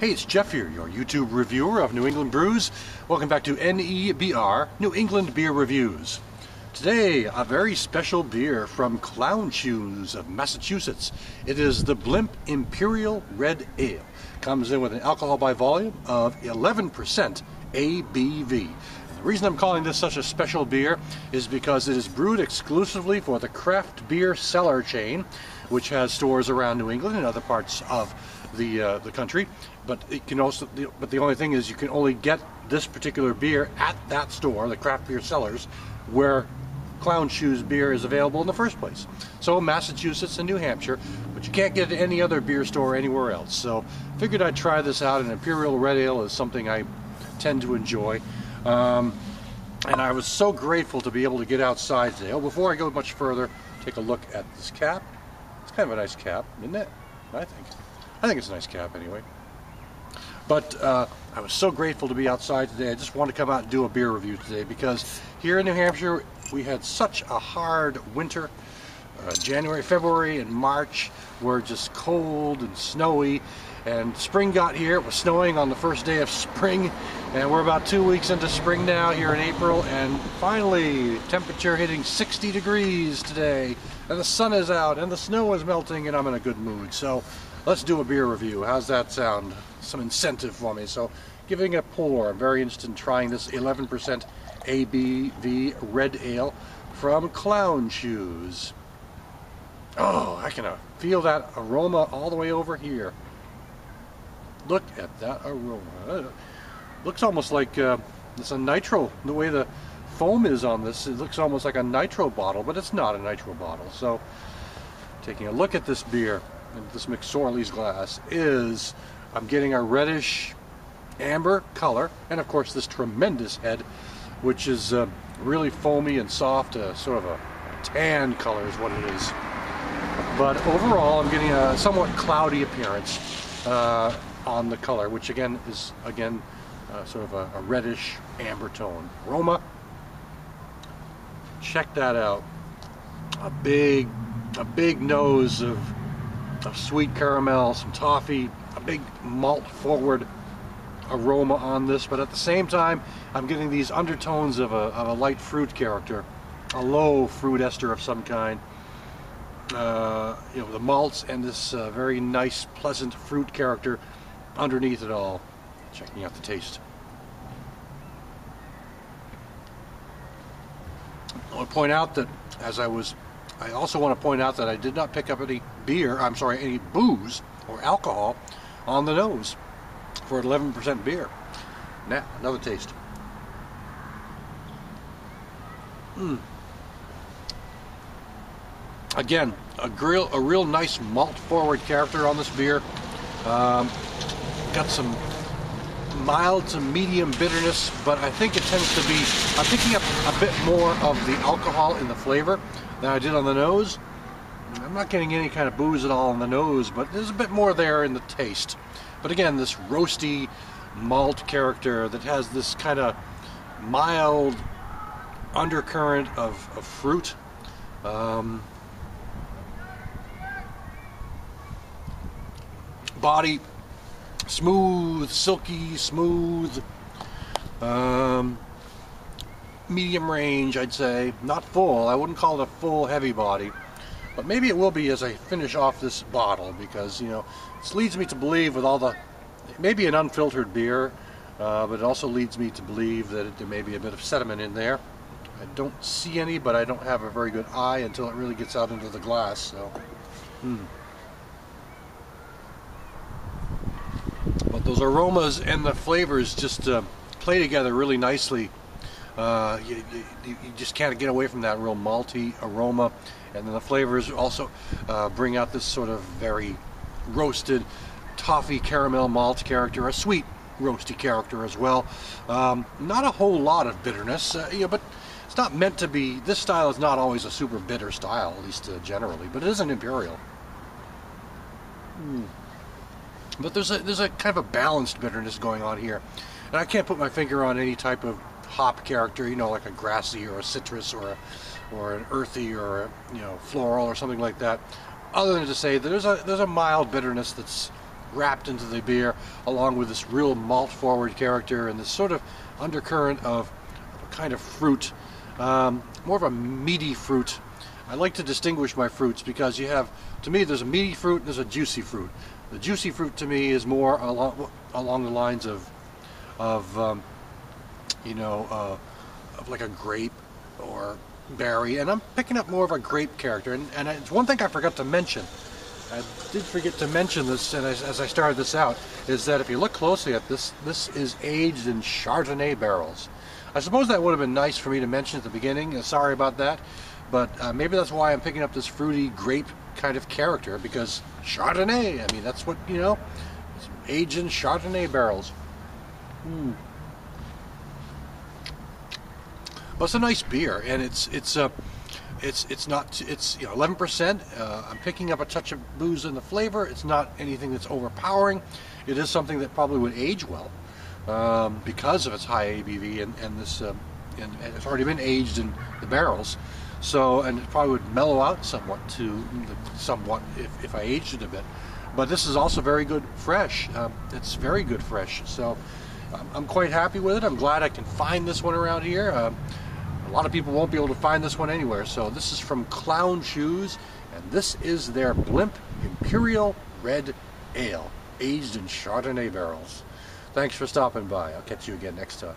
Hey, it's Jeff here, your YouTube reviewer of New England brews. Welcome back to NEBR, New England Beer Reviews. Today, a very special beer from Clown Shoes of Massachusetts. It is the Blimp Imperial Red Ale. Comes in with an alcohol by volume of 11% ABV. The reason I'm calling this such a special beer is because it is brewed exclusively for the craft beer cellar chain, which has stores around New England and other parts of the country. But it can also, but the only thing is you can only get this particular beer at that store, the craft beer cellars, where Clown Shoes beer is available in the first place. So Massachusetts and New Hampshire, but you can't get it at any other beer store anywhere else. So figured I'd try this out. An Imperial Red Ale is something I tend to enjoy. And I was so grateful to be able to get outside today. Oh, before I go much further, take a look at this cap. It's kind of a nice cap, isn't it? I think it's a nice cap anyway. But I was so grateful to be outside today. I just wanted to come out and do a beer review today because here in New Hampshire we had such a hard winter. January, February, and March were just cold and snowy, and spring got here. It was snowing on the first day of spring, and we're about 2 weeks into spring now here in April, and finally temperature hitting 60 degrees today, and the sun is out and the snow is melting, and I'm in a good mood. So let's do a beer review. How's that sound? Some incentive for me. So giving it a pour. I'm very interested in trying this 11% ABV red ale from Clown Shoes. Oh, I can feel that aroma all the way over here. Look at that aroma. Looks almost like it's a nitro. The way the foam is on this, it looks almost like a nitro bottle, but it's not a nitro bottle. So taking a look at this beer, in this McSorley's glass, I'm getting a reddish amber color, and of course this tremendous head, which is really foamy and soft, sort of a tan color is what it is. But overall I'm getting a somewhat cloudy appearance on the color, which again is sort of a reddish amber tone. Aroma, check that out. A big nose of sweet caramel, some toffee, a big malt forward aroma on this, but at the same time I'm getting these undertones of a light fruit character, a low fruit ester of some kind. The malts and this very nice pleasant fruit character underneath it all. Checking out the taste. I want to point out that I also want to point out that I did not pick up any any booze or alcohol on the nose for 11% beer. Now, another taste. Again, a real nice malt forward character on this beer. Got some mild to medium bitterness, but I think it tends to be, I'm picking up a bit more of the alcohol in the flavor than I did on the nose. I'm not getting any kind of booze at all on the nose, but there's a bit more there in the taste. But again, this roasty malt character that has this kind of mild undercurrent of fruit. Body smooth, silky, smooth, medium range, I'd say. Not full. I wouldn't call it a full heavy body, but maybe it will be as I finish off this bottle, because this leads me to believe, with all the, it may be an unfiltered beer, but it also leads me to believe that there may be a bit of sediment in there. I don't see any, but I don't have a very good eye until it really gets out into the glass. So but those aromas and the flavors just play together really nicely. You just can't get away from that real malty aroma, and then the flavors also bring out this sort of very roasted toffee caramel malt character, a sweet roasty character as well. Not a whole lot of bitterness, but it's not meant to be. This style is not always a super bitter style, at least generally, but it is an imperial. But there's a kind of a balanced bitterness going on here, and I can't put my finger on any type of hop character, like a grassy or a citrus or an earthy or a, floral or something like that, other than to say that there's a mild bitterness that's wrapped into the beer, along with this real malt-forward character and this sort of undercurrent of a kind of fruit, more of a meaty fruit. I like to distinguish my fruits because you have, to me, there's a meaty fruit and there's a juicy fruit. The juicy fruit to me is more along the lines of like a grape or berry, and I'm picking up more of a grape character. And it's one thing I forgot to mention. I did forget to mention this, and as I started this out, is that if you look closely at this, this is aged in Chardonnay barrels. I suppose that would have been nice for me to mention at the beginning. Sorry about that, but maybe that's why I'm picking up this fruity grape kind of character, because Chardonnay, I mean, that's what, you know, it's aged in Chardonnay barrels. Well, it's a nice beer, and it's 11%. I'm picking up a touch of booze in the flavor. It's not anything that's overpowering. It is something that probably would age well because of its high ABV and this and it's already been aged in the barrels. So, and it probably would mellow out somewhat if I aged it a bit. But this is also very good fresh. It's very good fresh. So I'm quite happy with it. I'm glad I can find this one around here. A lot of people won't be able to find this one anywhere. So this is from Clown Shoes, and this is their Blimp Imperial Red Ale, aged in Chardonnay barrels. Thanks for stopping by. I'll catch you again next time.